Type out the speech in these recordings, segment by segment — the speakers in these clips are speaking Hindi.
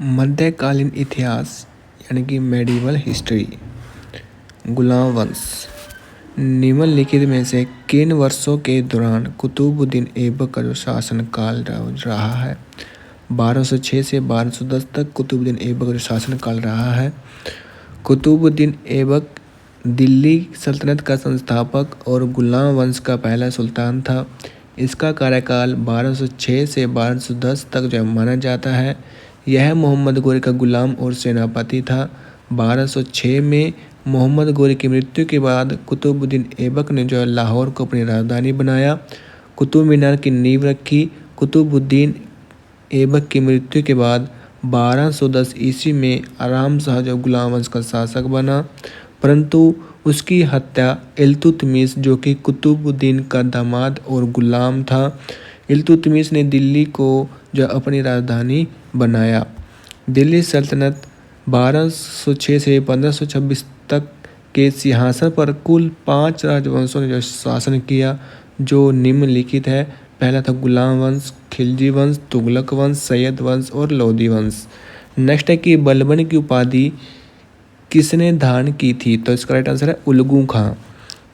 मध्यकालीन इतिहास यानी कि मेडिवल हिस्ट्री। गुलाम वंश निम्नलिखित में से किन वर्षों के दौरान कुतुबुद्दीन ऐबक का जो शासनकाल रहा है? 1206 से 1210 तक कुतुबुद्दीन ऐबक का जो शासनकाल रहा है। कुतुबुद्दीन ऐबक दिल्ली सल्तनत का संस्थापक और गुलाम वंश का पहला सुल्तान था। इसका कार्यकाल 1206 से 1210 तक जो माना जाता है। यह मोहम्मद गोरी का गुलाम और सेनापति था। 1206 में मोहम्मद गोरी की मृत्यु के बाद कुतुबुद्दीन ऐबक ने जो लाहौर को अपनी राजधानी बनाया, कुतुब मीनार की नींव रखी। कुतुबुद्दीन ऐबक की मृत्यु के बाद 1210 ईस्वी में आराम शाह जो गुलाम वंश का शासक बना, परंतु उसकी हत्या इल्तुतमिश जो कि कुतुबुद्दीन का दामाद और गुलाम था, इल्तुतमिश ने दिल्ली को जो अपनी राजधानी बनाया। दिल्ली सल्तनत 1206 से 1526 तक के सिंहासन पर कुल 5 राजवंशों ने जो शासन किया, जो निम्नलिखित है। पहला था गुलाम वंश, खिलजी वंश, तुगलक वंश, सैयद वंश और लोधी वंश। नेक्स्ट है कि बलबन की उपाधि किसने धारण की थी? तो इसका राइट आंसर है उलगू खां।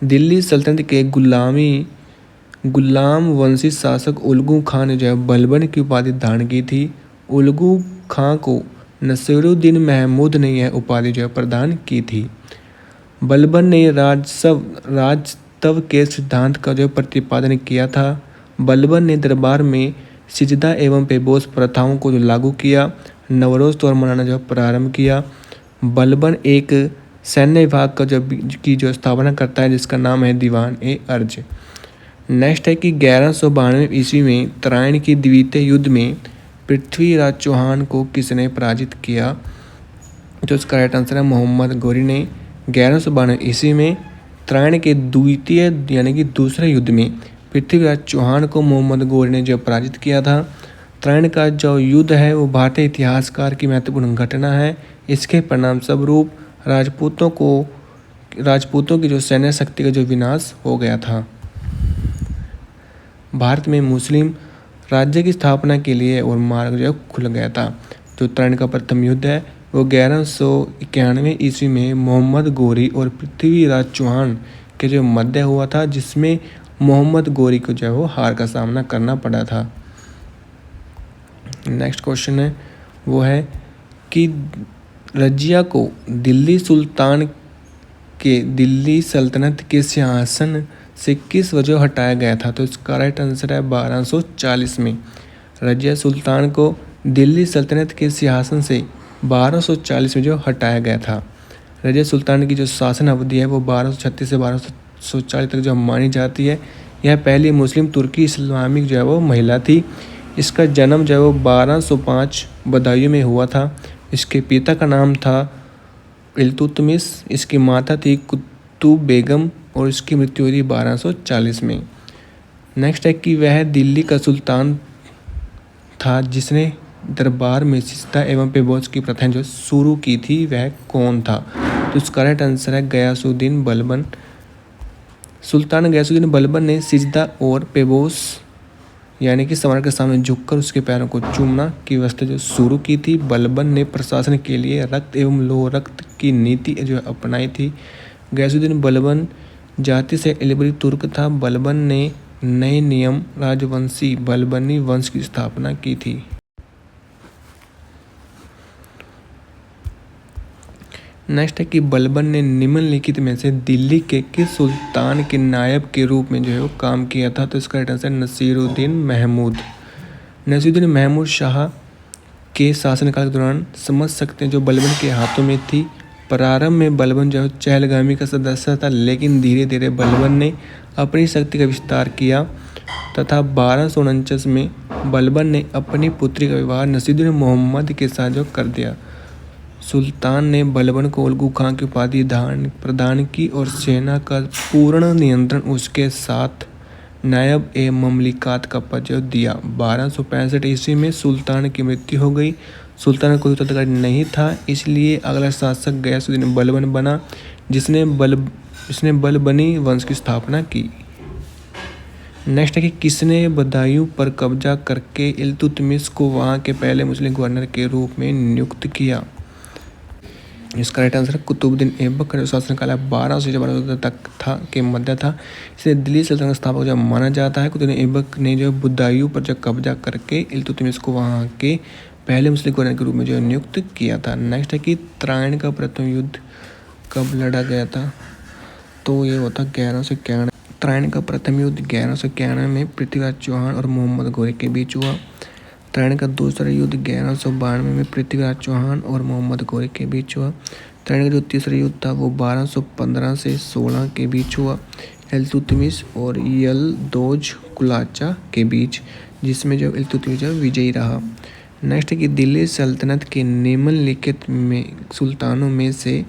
दिल्ली सल्तनत के गुलाम वंशी शासक उलगू खां ने जो है बलबन की उपाधि धारण की थी। उलगू खां को नसीरुद्दीन महमूद ने यह उपाधि जो है प्रदान की थी। बलबन ने राजतव के सिद्धांत का जो प्रतिपादन किया था। बलबन ने दरबार में सिजदा एवं पेबोस प्रथाओं को जो लागू किया। नवरोज त्योहार मनाना जो प्रारंभ किया। बलबन एक सैन्य विभाग का की जो स्थापना करता है, जिसका नाम है दीवान ए अर्ज। नेक्स्ट है कि 1192 ईस्वी में तराइन की द्वितीय युद्ध में पृथ्वीराज चौहान को किसने पराजित किया? तो इसका राइट आंसर है मोहम्मद गोरी ने। 1192 ईस्वी में तराइन के द्वितीय यानी कि दूसरे युद्ध में पृथ्वीराज चौहान को मोहम्मद गोरी ने जो पराजित किया था। तराइन का जो युद्ध है वो भारतीय इतिहासकार की महत्वपूर्ण घटना है। इसके परिणाम स्वरूप राजपूतों की जो सैन्य शक्ति का जो विनाश हो गया था। भारत में मुस्लिम राज्य की स्थापना के लिए और मार्ग जो खुल गया था। जो तराइन का प्रथम युद्ध है वो 1191 ईस्वी में मोहम्मद गोरी और पृथ्वीराज चौहान के जो मध्य हुआ था, जिसमें मोहम्मद गोरी को जो है वो हार का सामना करना पड़ा था। नेक्स्ट क्वेश्चन है वो है कि रजिया को दिल्ली सल्तनत के सिंहासन से किस वजह हटाया गया था? तो इसका राइट आंसर है 1240 में। रजिया सुल्तान को दिल्ली सल्तनत के सिंहासन से 1240 में जो हटाया गया था। रजिया सुल्तान की जो शासन अवधि है वो 1236 से 1240 तक जो मानी जाती है। यह पहली मुस्लिम तुर्की इस्लामिक जो है वो महिला थी। इसका जन्म जो है वो 1205 बदायूं में हुआ था। इसके पिता का नाम था इल्तुतमिश, इसकी माता थी कुतुब बेगम और इसकी मृत्यु हुई थी 1240 में। नेक्स्ट है कि वह दिल्ली का सुल्तान था जिसने दरबार में सिजदा एवं पेबोस की प्रथाएं जो शुरू की थी, वह कौन था? तो इसका राइट आंसर है गयासुद्दीन बलबन। सुल्तान गयासुद्दीन बलबन ने सिजदा और पेबोस यानी कि सम्राट के सामने झुककर उसके पैरों को चूमना की व्यवस्था जो शुरू की थी। बलबन ने प्रशासन के लिए रक्त एवं लोह रक्त की नीति जो अपनाई थी। गयासुद्दीन बलबन जाति से इलबरी तुर्क था। बलबन ने नए नियम राजवंशी बलबनी वंश की स्थापना की थी। नेक्स्ट है कि बलबन ने निम्नलिखित में से दिल्ली के किस सुल्तान के नायब के रूप में जो है वो काम किया था? तो इसका राइट आंसर नसीरुद्दीन महमूद। नसीरुद्दीन महमूद शाह के शासनकाल के दौरान समझ सकते हैं जो बलबन के हाथों में थी। प्रारंभ में बलबन जो चहलगामी का सदस्य था, लेकिन धीरे धीरे बलबन ने अपनी शक्ति का विस्तार किया तथा 1249 में बलबन ने अपनी पुत्री का विवाह नसीरुद्दीन मोहम्मद के साथ जो कर दिया। सुल्तान ने बलबन को उलगू खां की उपाधि प्रदान की और सेना का पूर्ण नियंत्रण उसके साथ नायब ए ममलिकात का पद दिया। 1265 ईस्वी में सुल्तान की मृत्यु हो गई। सुल्तान का कोई उत्तराधिकारी नहीं था, इसलिए अगला शासक गयासुद्दीन बलबन बना, जिसने बलबनी वंश की स्थापना की। नेक्स्ट है कि किसने बदायूं पर कब्जा करके इल्तुतमिश को वहाँ के पहले मुस्लिम गवर्नर के रूप में नियुक्त किया? इसका राइट आंसर है कुतुबुद्दीन ऐबक का जो शासनकाल है 1200 से 1200 तक था के मध्य था। इसे दिल्ली सल्तनत का स्थापक जो माना जाता है। कुतुबुद्दीन ऐबक ने जो बदायूं पर जो कब्जा करके इल्तुतमिश को वहाँ के पहले मुस्लिम गवर्नर के रूप में जो नियुक्त किया था। नेक्स्ट है कि त्रायण का प्रथम युद्ध कब लड़ा गया था? तो ये होता 1191। त्रायण का प्रथम युद्ध 1191 में पृथ्वीराज चौहान और मोहम्मद घोरी के बीच हुआ। त्रायण का दूसरा युद्ध 1192 में पृथ्वीराज चौहान और मोहम्मद घोरी के बीच हुआ। त्रायण का जो तीसरा युद्ध था वो 1215 से 16 के बीच हुआ, इल्तुतमिश और यलदौज कुलाचा के बीच, जिसमें जो इल्तुतमिश विजयी रहा। नेक्स्ट है कि दिल्ली सल्तनत के निम्नलिखित में सुल्तानों में से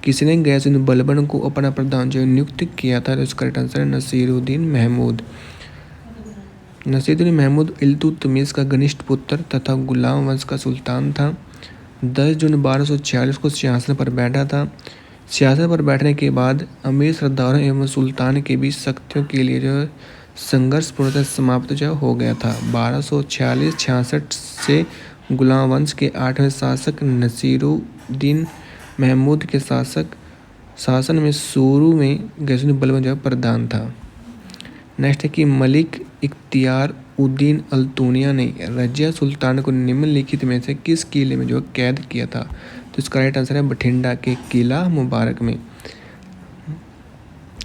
किसने गयासुद्दीन बलबन को अपना प्रधान जो नियुक्त किया था? तो इसका आंसर है नसीरुद्दीन महमूद। नसीरुद्दीन महमूद इल्तुतमिश का घनिष्ठ पुत्र तथा गुलाम वंश का सुल्तान था। 10 जून 1246 को सिंहासन पर बैठा था। सिंहासन पर बैठने के बाद अमीर सरदारों एवं सुल्तान के बीच शक्तियों के लिए जो संघर्ष पूर्णतः समाप्त जो हो गया था। 1246-66 से गुलाम वंश के 8वें शासक नसीरुद्दीन महमूद के शासन में शुरू में गयासुद्दीन बलबन जो प्रधान था। नेक्स्ट है कि मलिक इख्तियार उद्दीन अल्तुनिया ने रजिया सुल्तान को निम्नलिखित में से किस किले में जो कैद किया था? तो इसका राइट आंसर है बठिंडा के किला मुबारक में।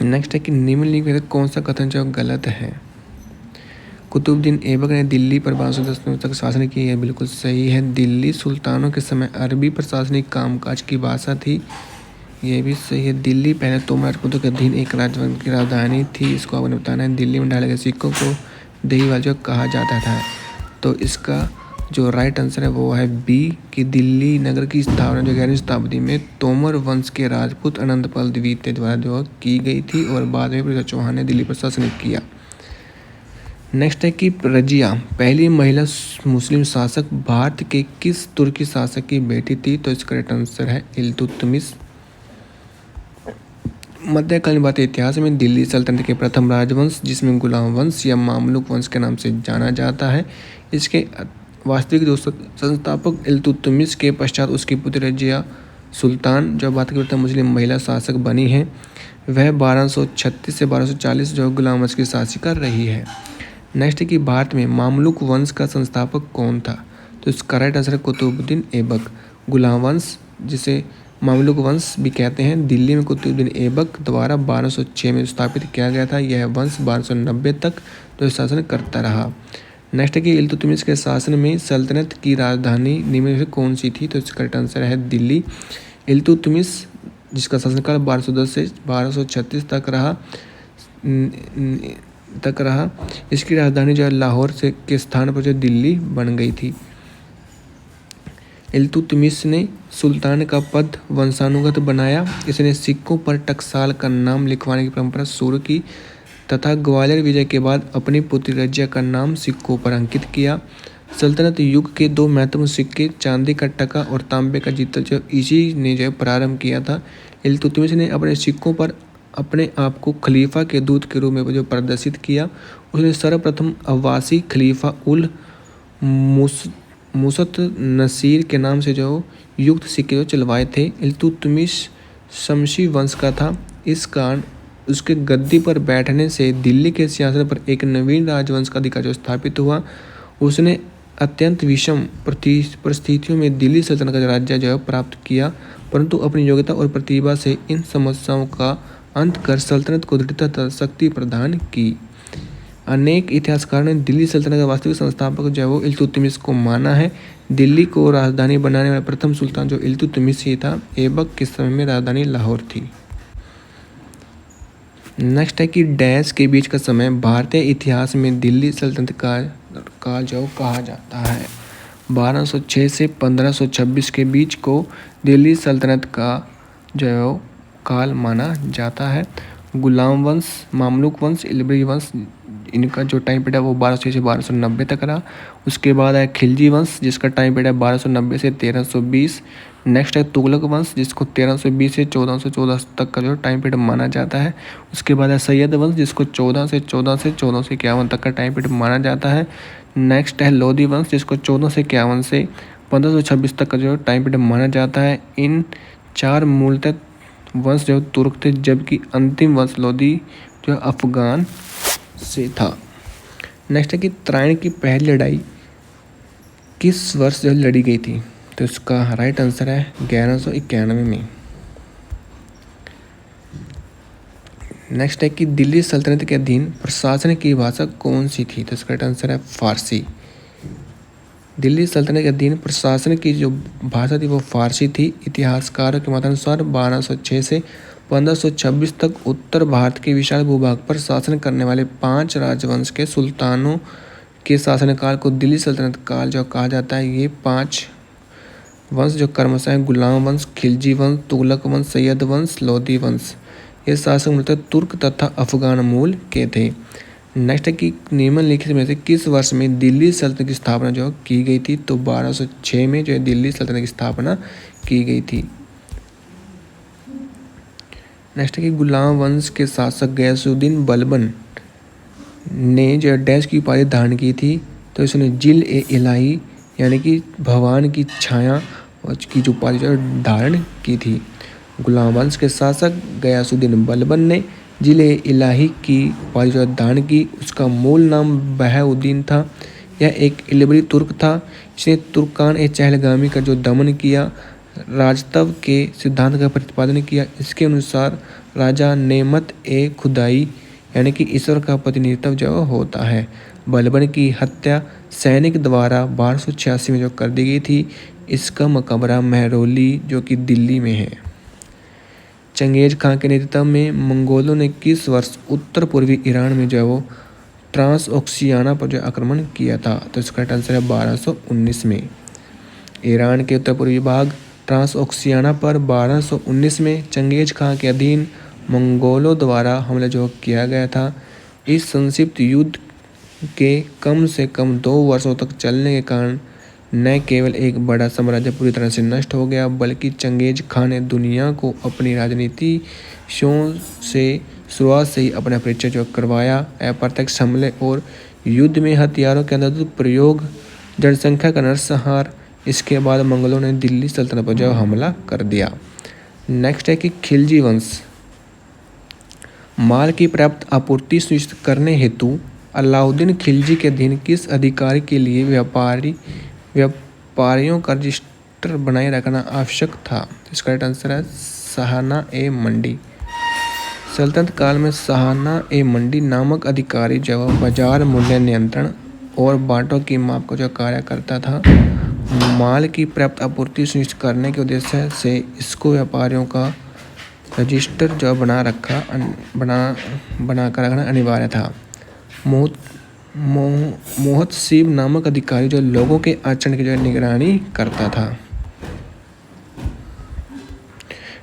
नेक्स्ट है कि निम्नलिखित में कौन सा कथन जो गलत है? कुतुबुद्दीन ऐबक ने दिल्ली पर 1210 तक शासन किया, यह बिल्कुल सही है। दिल्ली सुल्तानों के समय अरबी प्रशासनिक कामकाज की भाषा थी, यह भी सही है। दिल्ली पहले तोमर राजपूतों के अधीन एक राजवंश की राजधानी थी, इसको आपने बताना है। दिल्ली में डाले गए सिक्कों को दहीवाल जो कहा जाता था। तो इसका जो राइट आंसर है वो है बी कि दिल्ली नगर की स्थापना जो 11वीं शताब्दी में तोमर वंश के राजपूत अनंतपाल द्वितीय द्वारा जो की गई थी और बाद में पृथ्वीराज चौहान ने दिल्ली पर शासन किया। नेक्स्ट है कि रजिया पहली महिला मुस्लिम शासक भारत के किस तुर्की शासक की बेटी थी? तो इसका राइट आंसर है इल्तुतमिश। मध्यकालीन भारतीय इतिहास में दिल्ली सल्तनत के प्रथम राजवंश, जिसमें गुलाम वंश या मामलुक वंश के नाम से जाना जाता है, इसके वास्तविक जो संस्थापक इल्तुतमिश के पश्चात उसकी पुत्री रजिया सुल्तान जो भारत की प्रथम मुस्लिम महिला शासक बनी है, वह 1236 से 1240 जो गुलाम वंश की शासिका रही है। नेक्स्ट है कि भारत में मामलुक वंश का संस्थापक कौन था? तो इसका राइट आंसर है कुतुबुद्दीन ऐबक। गुलाम वंश जिसे मामलुक वंश भी कहते हैं, दिल्ली में कुतुबुद्दीन ऐबक द्वारा 1206 में स्थापित किया गया था। यह वंश 1290 तक तो शासन करता रहा। नेक्स्ट है कि इल्तुतमिश के शासन में सल्तनत की राजधानी निम्न से कौन सी थी? तो इसका राइट आंसर है दिल्ली। इल्तुतमिश जिसका शासनकाल 1210 से 1236 तक रहा, इसकी राजधानी जो लाहौर से के स्थान पर जो दिल्ली बन गई थी। इल्तुतमिश ने सुल्तान का पद वंशानुगत बनाया। इसने सिक्कों पर टकसाल का नाम लिखवाने की परंपरा शुरू की तथा ग्वालियर विजय के बाद अपनी पुत्री रजिया का नाम सिक्कों पर अंकित किया। सल्तनत युग के 2 महत्वपूर्ण सिक्के चांदी का टका और तांबे का जितना जो इसी ने जो प्रारंभ किया था। इल्तुतमिश ने अपने सिक्कों पर अपने आप को खलीफा के दूत के रूप में जो प्रदर्शित किया। उसने सर्वप्रथम अब्बासी खलीफा उल मुसत नसीर के नाम से जो युक्त सिक्के जो चलवाए थे। इल्तुतमिश शमशी वंश का था, इस कारण उसके गद्दी पर बैठने से दिल्ली के सिंहासन पर एक नवीन राजवंश का अधिकार जो स्थापित हुआ। उसने अत्यंत विषम परिस्थितियों में दिल्ली सल्तनत का राज्य जो प्राप्त किया, परंतु अपनी योग्यता और प्रतिभा से इन समस्याओं का अंत कर सल्तनत को दृढ़ता तथा शक्ति प्रदान की। अनेक इतिहासकारों ने दिल्ली सल्तनत का वास्तविक संस्थापक जो है वो इल्तुतमिश को माना है। दिल्ली को राजधानी बनाने वाला प्रथम सुल्तान जो इल्तुतमिश ही था। ऐबक के समय में राजधानी लाहौर थी। नेक्स्ट है कि डैश के बीच का समय भारतीय इतिहास में दिल्ली सल्तनत का जो कहा जाता है। 1206 से 1526 के बीच को दिल्ली सल्तनत का जो काल माना जाता है। गुलाम वंश, मामलुक वंश, इल्बरी वंश, इनका जो टाइम पीरियड है वो 1206 से 1290 तक रहा। उसके बाद है खिलजी वंश जिसका टाइम पीरियड है 1290 से 1320। नेक्स्ट है तुगलक वंश, जिसको 1320 से 1414 तक का जो टाइम पीरियड माना जाता है। उसके बाद है सैयद वंश, जिसको 1451 तक का टाइम पीरियड माना जाता है। नेक्स्ट है लोधी वंश, जिसको 1451 से 1526 तक का जो टाइम पीरियड माना जाता है। इन 4 मूलतः वंश जो तुर्क थे, जबकि अंतिम वंश लोधी जो अफगान से था। नेक्स्ट है कि त्रायण की पहली लड़ाई किस वर्ष जो लड़ी गई थी, तो इसका राइट आंसर है 1191 में। नेक्स्ट है कि दिल्ली सल्तनत के अधीन प्रशासन की भाषा कौन सी थी, तो इसका राइट आंसर है फारसी। दिल्ली सल्तनत के अधीन प्रशासन की जो भाषा थी वो फारसी थी। इतिहासकारों के मतानुसार 1206 से 1526 तक उत्तर भारत के विशाल भूभाग पर शासन करने वाले 5 राजवंश के सुल्तानों के शासनकाल को दिल्ली सल्तनत काल जो कहा जाता है। ये 5 वंश जो क्रमशः हैं गुलाम वंश, खिलजी वंश, तुगलक वंश, सैयद वंश, लोधी वंश। ये शासक मूलतः तुर्क तथा अफगान मूल के थे। नेक्स्ट है कि निम्नलिखित में से किस वर्ष में दिल्ली सल्तनत की स्थापना जो की गई थी, तो 1206 में जो है दिल्ली सल्तनत की स्थापना की गई थी। नेक्स्ट है कि गुलाम वंश के शासक गयासुद्दीन बलबन ने जो डैश की उपाधि धारण की थी, तो इसने जिल ए इलाही यानी कि भगवान की छाया की जो उपाधि जो धारण की थी। गुलाम वंश के शासक गयासुद्दीन बलबन ने जिल ए इलाही की उपाधि जो धारण की। उसका मूल नाम बहाउद्दीन था। यह एक इलबरी तुर्क था। इसने तुर्कान ए चहलगामी का जो दमन किया, राजतव के सिद्धांत का प्रतिपादन किया। इसके अनुसार राजा नेमत ए खुदाई यानी कि ईश्वर का प्रतिनिधित्व जो होता है। बलबन की हत्या सैनिक द्वारा 1286 में जो कर दी गई थी। इसका मकबरा महरौली जो कि दिल्ली में है। चंगेज खां के नेतृत्व में मंगोलों ने किस वर्ष उत्तर पूर्वी ईरान में जो है वो ट्रांसओक्सियाना पर जो आक्रमण किया था, तो इसका आंसर है 1219 में। ईरान के उत्तर पूर्वी भाग ट्रांसओक्सियाना पर 1219 में चंगेज खां के अधीन मंगोलों द्वारा हमला जो किया गया था। इस संक्षिप्त युद्ध के कम से कम 2 वर्षों तक चलने के कारण न केवल एक बड़ा साम्राज्य पूरी तरह से नष्ट हो गया, बल्कि चंगेज खां ने दुनिया को अपनी राजनीतियों से शुरुआत से ही अपना परिचय जो करवाया। अप्रत्यक्ष हमले और युद्ध में हथियारों के अंधाधुंध प्रयोग, जनसंख्या का नरसंहार। इसके बाद मंगलों ने दिल्ली सल्तनत पर जो हमला कर दिया। नेक्स्ट है कि खिलजी वंश माल की पर्याप्त आपूर्ति सुनिश्चित करने हेतु अलाउद्दीन खिलजी के अधीन किस अधिकारी के लिए व्यापारियों का रजिस्टर बनाए रखना आवश्यक था, इसका राइट आंसर है शाहना ए मंडी। सल्तनत काल में शाहना ए मंडी नामक अधिकारी जो बाजार मूल्य नियंत्रण और बांटों की माप का जो कार्य करता था। माल की पर्याप्त आपूर्ति सुनिश्चित करने के उद्देश्य से इसको व्यापारियों का रजिस्टर जो बना कर रखना अनिवार्य था। मोहतसिब नामक अधिकारी जो लोगों के आचरण की जो निगरानी करता था।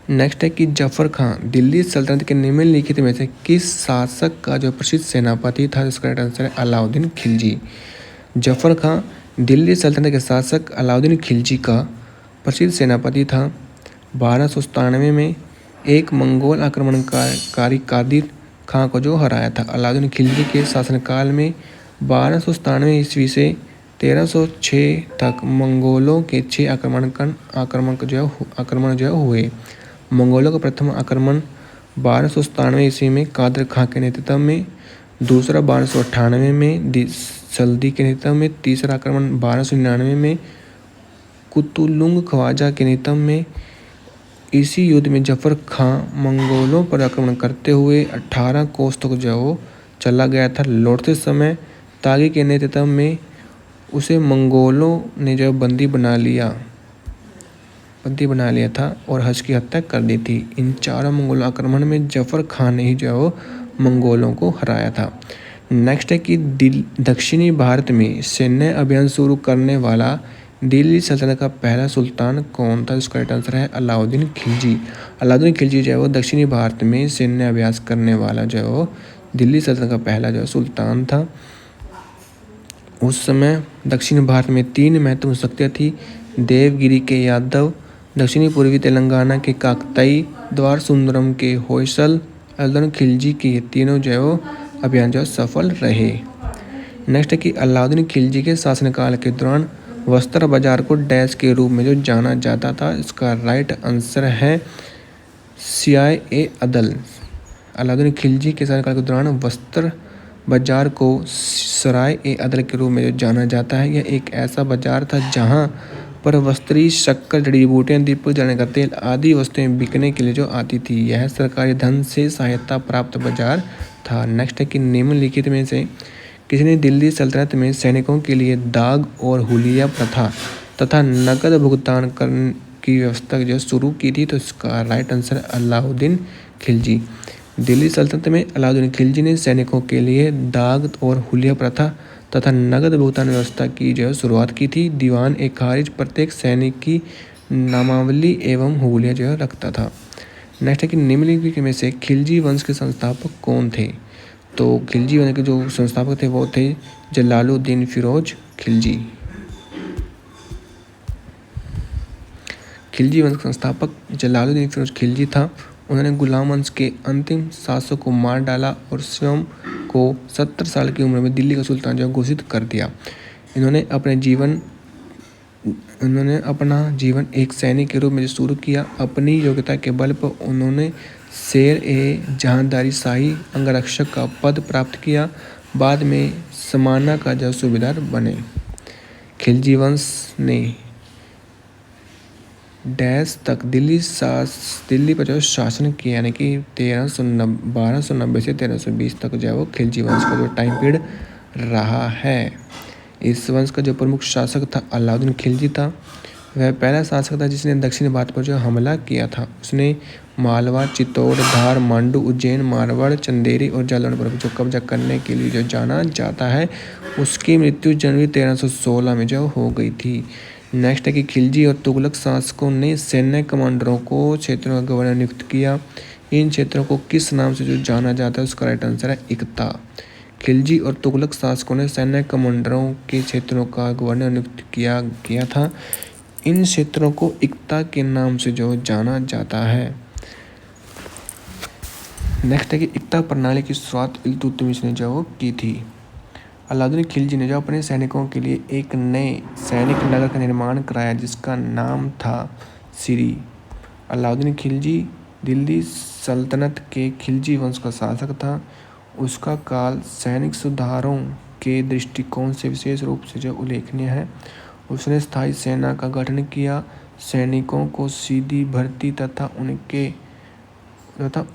नेक्स्ट है कि जफर खां दिल्ली सल्तनत के निम्नलिखित में से किस शासक का जो प्रसिद्ध सेनापति था, इसका राइट आंसर है अलाउद्दीन खिलजी। जफर खां दिल्ली सल्तनत के शासक अलाउद्दीन खिलजी का प्रसिद्ध सेनापति था। 1297 में एक मंगोल आक्रमणकारी कादिर खां को जो हराया था। अलाउद्दीन खिलजी के शासनकाल में 1297 ईस्वी से 1306 तक मंगोलों के 6 आक्रमण जो हुए। मंगोलों का प्रथम आक्रमण 1297 ईस्वी में कादर खां के नेतृत्व में, दूसरा 1298 में सल्दी के नेतृत्व में, तीसरा आक्रमण 1299 में कुतुलुंग ख्वाजा के नेतृत्व में। इसी युद्ध में जफर खां मंगोलों पर आक्रमण करते हुए 18 कोस तक जो चला गया था। लौटते समय तागी के नेतृत्व में उसे मंगोलों ने जो बंदी बना लिया था और हज की हत्या कर दी थी। इन चारों मंगोल आक्रमण में जफर खान ने ही जो मंगोलों को हराया था। नेक्स्ट है कि दक्षिणी भारत में सैन्य अभियान शुरू करने वाला दिल्ली सल्तनत का पहला सुल्तान कौन था, इसका राइट आंसर है अलाउद्दीन खिलजी। अलाउद्दीन खिलजी जो है वो दक्षिणी भारत में सैन्य अभ्यास करने वाला जो है वो दिल्ली सल्तनत का पहला जो सुल्तान था। उस समय दक्षिण भारत में 3 महत्वपूर्ण शक्तियाँ थी। देवगिरी के यादव, दक्षिणी पूर्वी तेलंगाना के काकताई, द्वार सुंदरम के होयसल, अलाउद्दीन खिलजी के ये तीनों जो है वो अभियान जो है सफल रहे। नेक्स्ट है कि अलाउद्दीन खिलजी के शासनकाल के दौरान वस्त्र बाजार को डैश के रूप में जो जाना जाता था। इसका राइट आंसर है सियाए ए अदल। अलाउद्दीन खिलजी के शासनकाल के दौरान वस्त्र बाजार को सराय ए अदल के रूप में जो जाना जाता है। यह एक ऐसा बाजार था जहां पर वस्त्री, शक्कर, जड़ी बूटियां, दीपक जलाने का तेल आदि वस्तुएं बिकने के लिए जो आती थी। यह सरकारी धन से सहायता प्राप्त बाजार था। नेक्स्ट है कि निम्नलिखित में से किसने दिल्ली सल्तनत में सैनिकों के लिए दाग और हुलिया प्रथा तथा नकद भुगतान करने की व्यवस्था जो शुरू की थी। तो इसका राइट आंसर अलाउद्दीन खिलजी। दिल्ली सल्तनत में अलाउद्दीन खिलजी ने सैनिकों के लिए दाग और हुलिया प्रथा तथा नगद भुगतान व्यवस्था की जो है शुरुआत की थी। दीवान ए खारिज प्रत्येक सैनिक की नामावली एवं हुलिया जो है रखता था। नेक्स्ट है कि निम्नलिखित में से खिलजी वंश के संस्थापक कौन थे। तो खिलजी वंश के जो संस्थापक थे वो थे जलालुद्दीन फिरोज खिलजी। खिलजी वंश का संस्थापक जलालुद्दीन फिरोज खिलजी था। उन्होंने गुलाम वंश के अंतिम शासक को मार डाला और स्वयं को 70 साल की उम्र में दिल्ली का सुल्तान जो घोषित कर दिया। इन्होंने अपना जीवन एक सैनिक के रूप में शुरू किया। अपनी योग्यता के बल पर उन्होंने शेर ए जहांदारी शाही अंगरक्षक का पद प्राप्त किया। बाद में समाना का जो सूबेदार बने। खिलजी वंश ने डैश तक दिल्ली पर जो शासन किया, यानी कि 1290 से 1320 तक जो है वो खिलजी वंश का जो टाइम पीरियड रहा है। इस वंश का जो प्रमुख शासक था अलाउद्दीन खिलजी था। वह पहला शासक था जिसने दक्षिण भारत पर जो हमला किया था। उसने मालवा, चित्तौड़, धार, मांडू, उज्जैन, मारवाड़, चंदेरी और जालौन पर जो कब्जा करने के लिए जो जाना जाता है। उसकी मृत्यु जनवरी 1316 में जो हो गई थी। नेक्स्ट है कि खिलजी और तुगलक शासकों ने सैन्य कमांडरों को क्षेत्रों का गवर्नर नियुक्त किया। इन क्षेत्रों को किस नाम से जो जाना जाता है। उसका राइट आंसर है इक्ता। खिलजी और तुगलक शासकों ने सैन्य कमांडरों के क्षेत्रों का गवर्नर नियुक्त किया था। इन क्षेत्रों को इक्ता के नाम से जो जाना जाता है। नेक्स्ट है कि इक्ता प्रणाली की शुरुआत इल्तुतमिश ने जो की थी। अलाउद्दीन खिलजी ने जो अपने सैनिकों के लिए एक नए सैनिक नगर का निर्माण कराया जिसका नाम था सिरी। अलाउद्दीन खिलजी दिल्ली सल्तनत के खिलजी वंश का शासक था। उसका काल सैनिक सुधारों के दृष्टिकोण से विशेष रूप से जो उल्लेखनीय है। उसने स्थायी सेना का गठन किया, सैनिकों को सीधी भर्ती तथा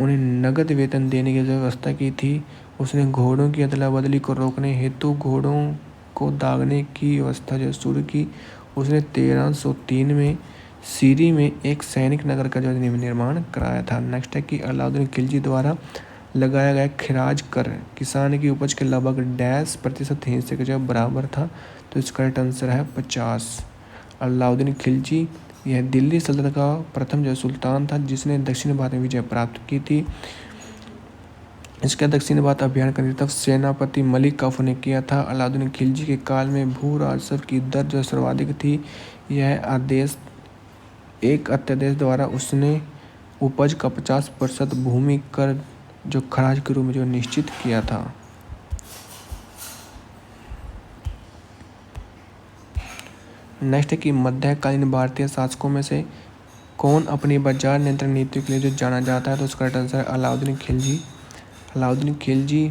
उन्हें नगद वेतन देने की व्यवस्था की थी। उसने घोड़ों की अदला बदली को रोकने हेतु घोड़ों को दागने की व्यवस्था जो शुरू की। उसने 1303 में सीरी में एक सैनिक नगर का जो निर्माण कराया था। नेक्स्ट है कि अलाउद्दीन खिलजी द्वारा लगाया गया खिराज कर किसान की उपज के लगभग %% हिस्से के जो बराबर था। तो इसका राइट आंसर है 50। अलाउद्दीन खिलजी यह दिल्ली सल्तनत का प्रथम जो सुल्तान था जिसने दक्षिण भारत में विजय प्राप्त की थी। इसका दक्षिण भारत अभियान का नेतृत्व सेनापति मलिक काफूर ने किया था। अलाउद्दीन खिलजी के काल में भू राजस्व की दर जो सर्वाधिक थी। यह एक अध्यादेश द्वारा उसने उपज का 50% भूमि कर जो खराज के रूप में जो निश्चित किया था। नेक्स्ट है कि मध्यकालीन भारतीय शासकों में से कौन अपनी बाजार नियंत्रण नीति के लिए जो जाना जाता है। तो उसका राइट आंसर है अलाउद्दीन खिलजी। अलाउद्दीन खिलजी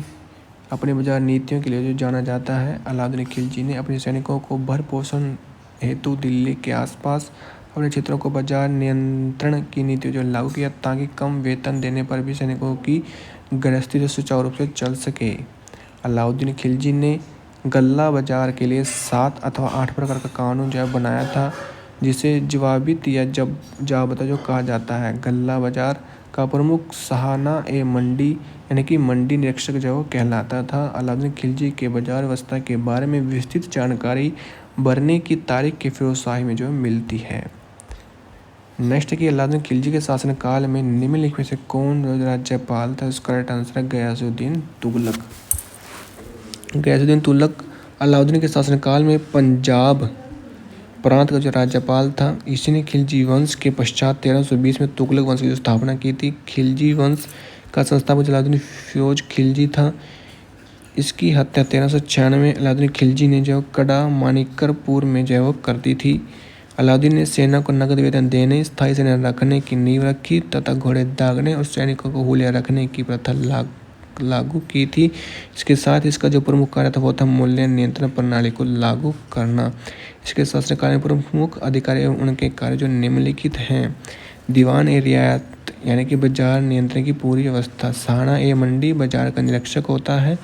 अपने बाजार नीतियों के लिए जो जाना जाता है। अलाउद्दीन खिलजी ने अपने सैनिकों को भरण-पोषण हेतु दिल्ली के आसपास अपने क्षेत्रों को बाजार नियंत्रण की नीति जो लागू किया ताकि कम वेतन देने पर भी सैनिकों की गृहस्थी जो सुचारू रूप से चल सके। अलाउद्दीन खिलजी ने गल्ला बाजार के लिए 7 अथवा 8 प्रकार का कानून जो है बनाया था जिसे जवाबित या जाब्ता जो कहा जाता है। गल्ला बाजार का प्रमुख सहाना ए मंडी यानी कि मंडी निरीक्षक जो कहलाता था। अलाउद्दीन खिलजी के बाजार व्यवस्था के बारे में विस्तृत जानकारी भरने की तारीख के फिरोजशाही में जो मिलती है। नेक्स्ट है कि अलाउद्दीन खिलजी के शासनकाल में निम्नलिखित में से कौन राज्यपाल था। उसका राइट आंसर है गयासुद्दीन तुगलक। गयासुद्दीन तुगलक अलाउद्दीन के शासनकाल में पंजाब प्रांत का जो राज्यपाल था, इसी ने खिलजी वंश के पश्चात 1320 में तुगलक वंश की जो स्थापना की थी। खिलजी वंश का संस्थापक जलालुद्दीन फिरोज खिलजी था। इसकी हत्या 1396 में अलाउद्दीन खिलजी ने जो कड़ा मानिकरपुर में जो कर दी थी। अलाउद्दीन ने सेना को नगद वेतन देने, स्थायी सेना रखने की नींव रखी तथा घोड़े दागने और सैनिकों को हुलिया रखने की प्रथा लागू की थी। इसके साथ इसका जो प्रमुख कार्य था वो था मूल्य नियंत्रण प्रणाली को लागू करना। इसके शासनकाल में प्रमुख अधिकारी एवं उनके कार्य जो निम्नलिखित हैं। दीवान ए रियायत यानी कि बाजार नियंत्रण की पूरी व्यवस्था। साना ए मंडी बाजार का निरीक्षक होता है।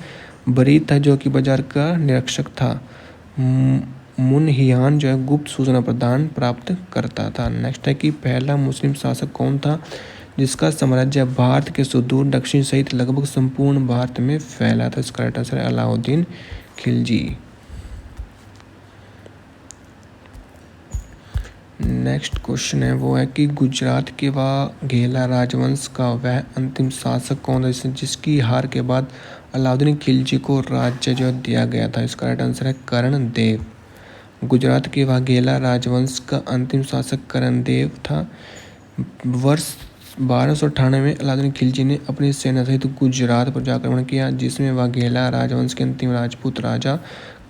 बरीद था जो कि बाजार का निरीक्षक था। मुनहियान जो है गुप्त सूचना प्रदान प्राप्त करता था। नेक्स्ट है कि पहला मुस्लिम शासक कौन था जिसका साम्राज्य भारत के सुदूर दक्षिण सहित लगभग संपूर्ण भारत में फैला था। इसका राइट आंसर है अलाउद्दीन खिलजी। नेक्स्ट क्वेश्चन है वो है कि गुजरात के वाघेला राजवंश का वह अंतिम शासक कौन था जिसकी हार के बाद अलाउद्दीन खिलजी को राज्य जो दिया गया था। इसका राइट आंसर है कर्णदेव। गुजरात के वाघेला राजवंश का अंतिम शासक कर्णदेव था। वर्ष 1298 में अलाउद्दीन खिलजी ने अपनी सेना सहित गुजरात पर आक्रमण किया, जिसमें वाघेला राजवंश के अंतिम राजपूत राजा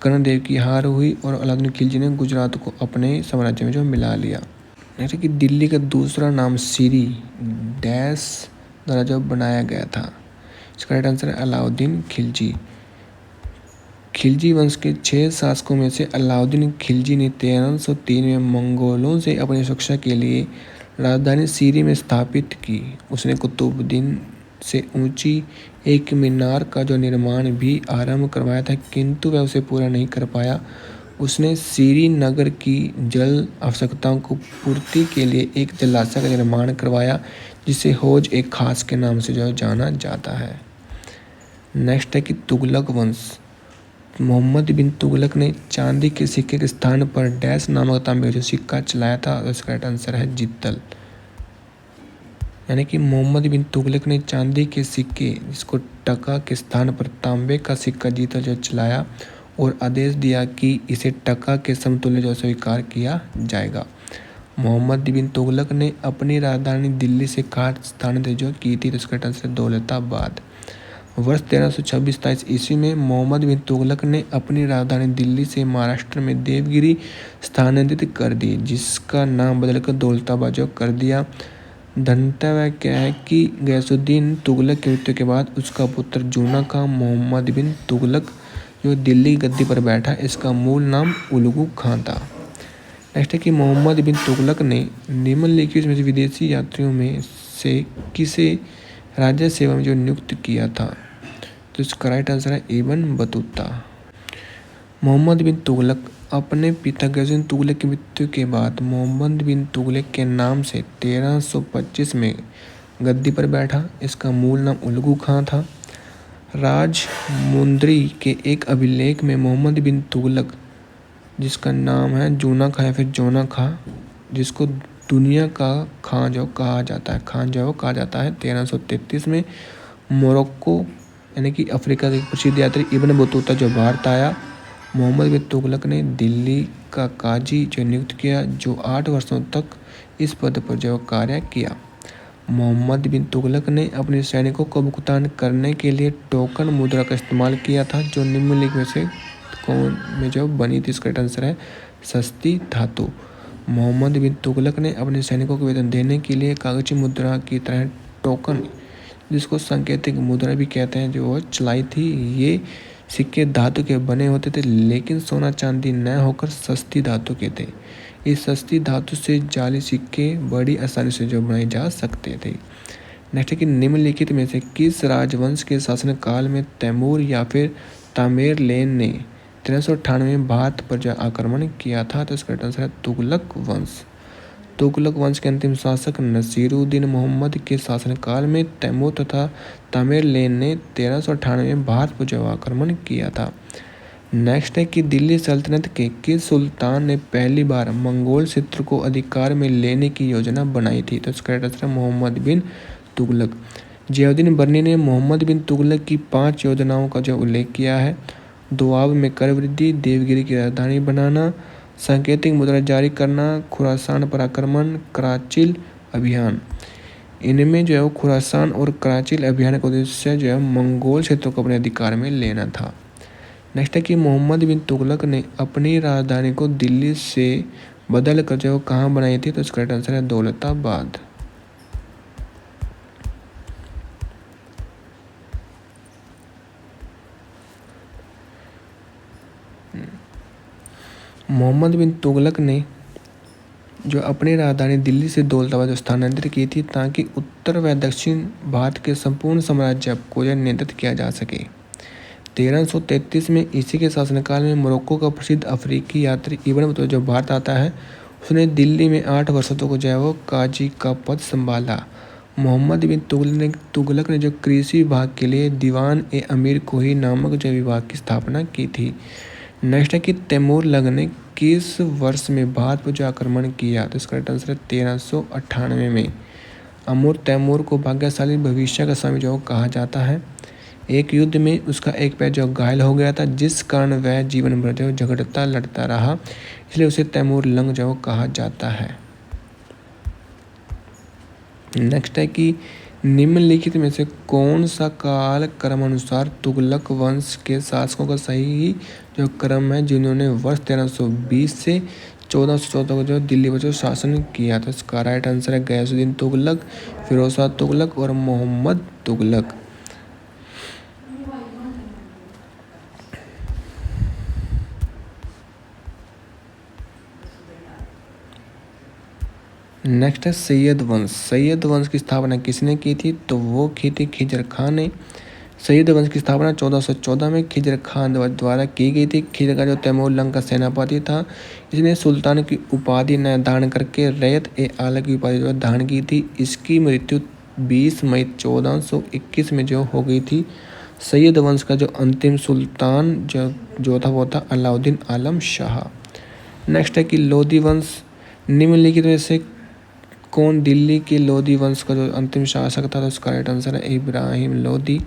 कर्णदेव की हार हुई और अलाउद्दीन खिलजी ने गुजरात को अपने साम्राज्य में जो मिला लिया। जैसे कि दिल्ली का दूसरा नाम सीरी डैश द्वारा जो बनाया गया था। इसका राइट आंसर है अलाउद्दीन खिलजी। खिलजी वंश के 6 शासकों में से अलाउद्दीन खिलजी ने 1303 में मंगोलों से अपनी सुरक्षा के लिए राजधानी सीरी में स्थापित की। उसने कुतुबुद्दीन से ऊंची एक मीनार का जो निर्माण भी आरंभ करवाया था, किंतु वह उसे पूरा नहीं कर पाया। उसने सीरी नगर की जल आवश्यकताओं को पूर्ति के लिए एक जलाशय का निर्माण करवाया, जिसे हौज ए खास के नाम से जो जाना जाता है। नेक्स्ट है कि तुगलक वंश। मोहम्मद बिन तुगलक ने चांदी के सिक्के के स्थान पर डैश नामक तांबे का सिक्का चलाया था। इसका राइट आंसर है जित्तल। यानी कि मोहम्मद बिन तुगलक ने चांदी के सिक्के जिसको टका के स्थान पर तांबे का सिक्का जित्तल जो चलाया और आदेश दिया कि इसे टका के समतुल्य जो स्वीकार किया जाएगा। मोहम्मद बिन तुगलक ने अपनी राजधानी दिल्ली से काट स्थानांतरित जो की थी। तो इसका राइट आंसर दौलताबाद। वर्ष 1326 ईस्वी में मोहम्मद बिन तुगलक ने अपनी राजधानी दिल्ली से महाराष्ट्र में देवगिरी स्थानांतरित कर दी, जिसका नाम बदलकर दौलताबाद जो कर दिया। धन्यवाद क्या है कि गयासुद्दीन तुगलक की मृत्यु के बाद उसका पुत्र जूना खां मोहम्मद बिन तुगलक जो दिल्ली गद्दी पर बैठा, इसका मूल नाम उलगू खां था। नेक्स्ट है कि मोहम्मद बिन तुगलक ने निम्नलिखित में से विदेशी यात्रियों में से किसे राज्य सेवा में जो नियुक्त किया था। तो इसका राइट आंसर है इब्न बतूता। मोहम्मद बिन तुगलक अपने पिता गयासुद्दीन तुगलक की मृत्यु के बाद मोहम्मद बिन तुगलक के नाम से 1325 में गद्दी पर बैठा। इसका मूल नाम उलगू खां था। राजमुंद्री के एक अभिलेख में मोहम्मद बिन तुगलक जिसका नाम है जूना खां या फिर जोना खां, जिसको दुनिया का खां जो कहा जाता है, खान जो कहा जाता है, 1333 में मोरक्को यानी कि अफ्रीका के प्रसिद्ध यात्री इब्न बतूता जो भारत आया, मोहम्मद बिन तुगलक ने दिल्ली का काजी जो नियुक्त किया, जो 8 वर्षों तक इस पद पर जो कार्य किया। मोहम्मद बिन तुगलक ने अपने सैनिकों को भुगतान करने के लिए टोकन मुद्रा का इस्तेमाल किया था, जो निम्नलिखित में से कौन में जो बनी थी। इसका आंसर है सस्ती धातु। मोहम्मद बिन तुगलक ने अपने सैनिकों को वेतन देने के लिए कागजी मुद्रा की तरह टोकन, जिसको सांकेतिक मुद्रा भी कहते हैं, जो चलाई थी। ये सिक्के धातु के बने होते थे, लेकिन सोना चांदी न होकर सस्ती धातु के थे। इस सस्ती धातु से जाली सिक्के बड़ी आसानी से जो बनाए जा सकते थे। नेक्स्ट है कि निम्नलिखित में से किस राजवंश के शासनकाल में तैमूर या फिर तामेरलेन ने 1398 में भारत पर जो आक्रमण किया था। तो इसका आंसर है तुगलक वंश। तुगलक वंश के अंतिम शासक नसीरुद्दीन मोहम्मद के शासनकाल में तैमूर तथा तामेरलेन ने 1398 में भारत पर जो आक्रमण किया था। नेक्स्ट है कि दिल्ली सल्तनत के किस सुल्तान ने पहली बार मंगोल क्षेत्र को अधिकार में लेने की योजना बनाई थी। तो इसका आंसर है मोहम्मद बिन तुगलक। जियाउद्दीन बर्नी ने मोहम्मद बिन तुगलक की 5 योजनाओं का जो उल्लेख किया है। दोआब में कर वृद्धि, देवगिरी की राजधानी बनाना, सांकेतिक मुद्रा जारी करना, खुरासान पर आक्रमण, कराचिल अभियान। इनमें जो है वो खुरासान और कराचिल अभियान का उद्देश्य जो है मंगोल क्षेत्रों को अपने अधिकार में लेना था। नेक्स्ट है कि मोहम्मद बिन तुगलक ने अपनी राजधानी को दिल्ली से बदल कर जो कहाँ बनाई थी, तो इसका राइट आंसर है दौलताबाद। मोहम्मद बिन तुगलक ने जो अपनी राजधानी दिल्ली से दौलताबाद स्थानांतरित की थी ताकि उत्तर व दक्षिण भारत के संपूर्ण साम्राज्य को नियंत्रित किया जा सके। 1333 में इसी के शासनकाल में मोरक्को का प्रसिद्ध अफ्रीकी यात्री इब्न बतूता जो भारत आता है, उसने दिल्ली में 8 वर्षों तक जो है वो काजी का पद संभाला। मोहम्मद बिन तुगलक ने जो कृषि विभाग के लिए दीवान ए अमीर कोही नामक जो विभाग की स्थापना की थी। नेक्स्ट है कि तैमूर लंग ने किस वर्ष में भारत पर जो आक्रमण किया, तो इसका राइट आंसर है 1398 में। अमूर तैमूर को भाग्यशाली भविष्य का स्वामी जो कहा जाता है। एक युद्ध में उसका एक पैर जो घायल हो गया था, जिस कारण वह जीवन भर जो झगड़ता लड़ता रहा, इसलिए उसे तैमूर लंग जो कहा जाता है। नेक्स्ट है कि निम्नलिखित में से कौन सा काल क्रमानुसार तुगलक वंश के शासकों का सही जो क्रम है, जिन्होंने वर्ष 1320 से 1414 को जो दिल्ली पर जो शासन किया था। इसका राइट आंसर है गयासुद्दीन तुगलक, फिरोज शाह तुगलक और मोहम्मद तुगलक। नेक्स्ट है सैयद वंश। सैयद वंश की स्थापना किसने की थी, तो वो की थी खिजर खान ने। सैयद वंश की स्थापना 1414 में खिजर खान द्वारा की गई थी। खिजर का जो तैमूर लंग का सेनापति था, इसने सुल्तान की उपाधि न धारण करके रैयत ए आला की उपाधि जो धारण की थी। इसकी मृत्यु 20 मई 1421 में जो हो गई थी। सैयद वंश का जो अंतिम सुल्तान जो था वो था अलाउद्दीन आलम शाह। नेक्स्ट है कि लोधी वंश। निम्नलिखित में से कौन दिल्ली के लोधी वंश का जो अंतिम शासक था, तो उसका राइट आंसर है इब्राहिम लोधी।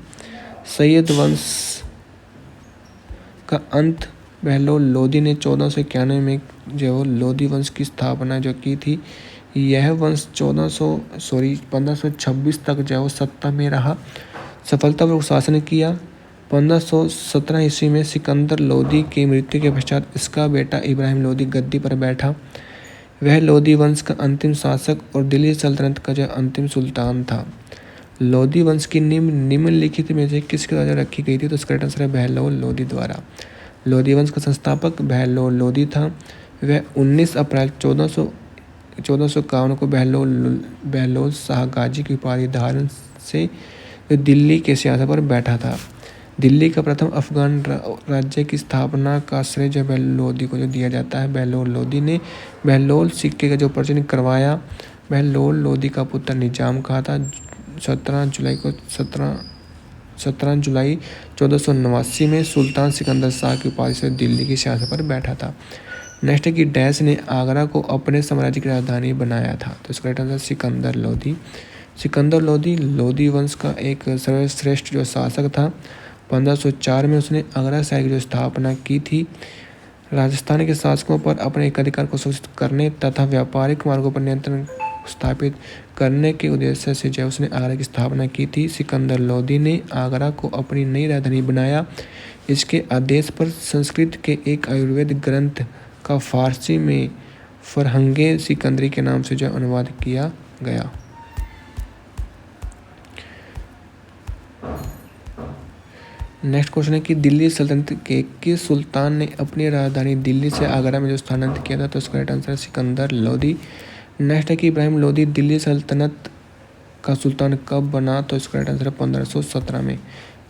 सैयद वंश का अंत बहलोल लोधी ने 1491 में जो लोधी वंश की स्थापना जो की थी। यह वंश 1526 तक जो सत्ता में रहा, सफलतापूर्वक शासन किया। 1517 ईस्वी में सिकंदर लोधी की मृत्यु के पश्चात इसका बेटा इब्राहिम लोधी गद्दी पर बैठा। वह लोधी वंश का अंतिम शासक और दिल्ली सल्तनत का जो अंतिम सुल्तान था। लोधी वंश की निम्नलिखित में से किसके द्वारा रखी गई थी, तो इसका आंसर है बहलोल लोधी द्वारा। लोधी वंश का संस्थापक बहलोल लोधी था। वह 19 अप्रैल 1451 को बहलोल शाह गाजी की उपाधि धारण से दिल्ली के सिंहासन पर बैठा था। दिल्ली का प्रथम अफगान राज्य की स्थापना का श्रेय जो बहलोल लोधी को जो दिया जाता है। बहलोल लोधी ने बहलोल सिक्के का जो प्रचलन करवाया। बहलोल लोधी का पुत्र निजाम कहा था। 17 जुलाई 1489 में सुल्तान सिकंदर शाह की उपाधि से दिल्ली के सिंहासन पर बैठा था। नेक्स्ट है कि डैश ने आगरा को अपने साम्राज्य की राजधानी बनाया था, तो इसका राइट आंसर सिकंदर लोधी। सिकंदर लोधी लोधी वंश का एक सर्वश्रेष्ठ जो शासक था। 1504 में उसने आगरा शहर की जो स्थापना की थी। राजस्थान के शासकों पर अपने एकाधिकार को सुनिश्चित करने तथा व्यापारिक मार्गों पर नियंत्रण स्थापित करने के उद्देश्य से जो उसने आगरा की स्थापना की थी। सिकंदर लोधी ने आगरा को अपनी नई राजधानी बनाया। इसके आदेश पर संस्कृत के एक आयुर्वेद ग्रंथ का फारसी में फरहंगे सिकंदरी के नाम से जो अनुवाद किया गया। नेक्स्ट क्वेश्चन है कि दिल्ली सल्तनत के किस सुल्तान ने अपनी राजधानी दिल्ली से आगरा में जो स्थानांतरित किया था, तो इसका राइट आंसर है सिकंदर लोधी। नेक्स्ट है कि इब्राहिम लोधी दिल्ली सल्तनत का सुल्तान कब बना, तो इसका राइट आंसर है 1517 में।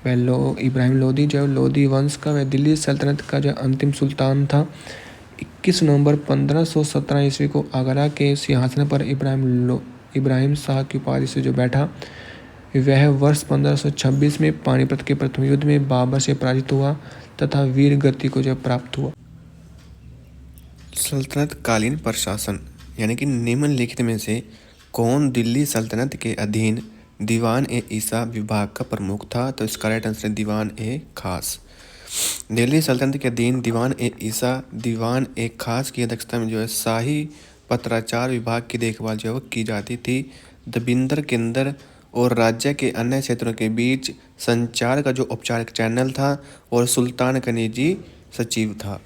वह इब्राहिम लोधी जो लोधी वंश का वह दिल्ली सल्तनत का जो अंतिम सुल्तान था। 21 नवंबर 1517 ईस्वी को आगरा के सिंहासन पर इब्राहिम शाह की उपाधि से जो बैठा। वह वर्ष 1526 में पानीपत के प्रथम युद्ध में बाबर से पराजित हुआ तथा वीर गति को जो प्राप्त हुआ। सल्तनत कालीन प्रशासन यानी कि निम्नलिखित में से कौन दिल्ली सल्तनत के अधीन दीवान ए ईसा विभाग का प्रमुख था, तो इसका राइट आंसर दीवान ए खास। दिल्ली सल्तनत के अधीन दीवान ए खास की अध्यक्षता में जो है शाही पत्राचार विभाग की देखभाल जो है वो की जाती थी। दबिंदर केंद्र और राज्य के अन्य क्षेत्रों के बीच संचार का जो औपचारिक चैनल था और सुल्तान का निजी सचिव था।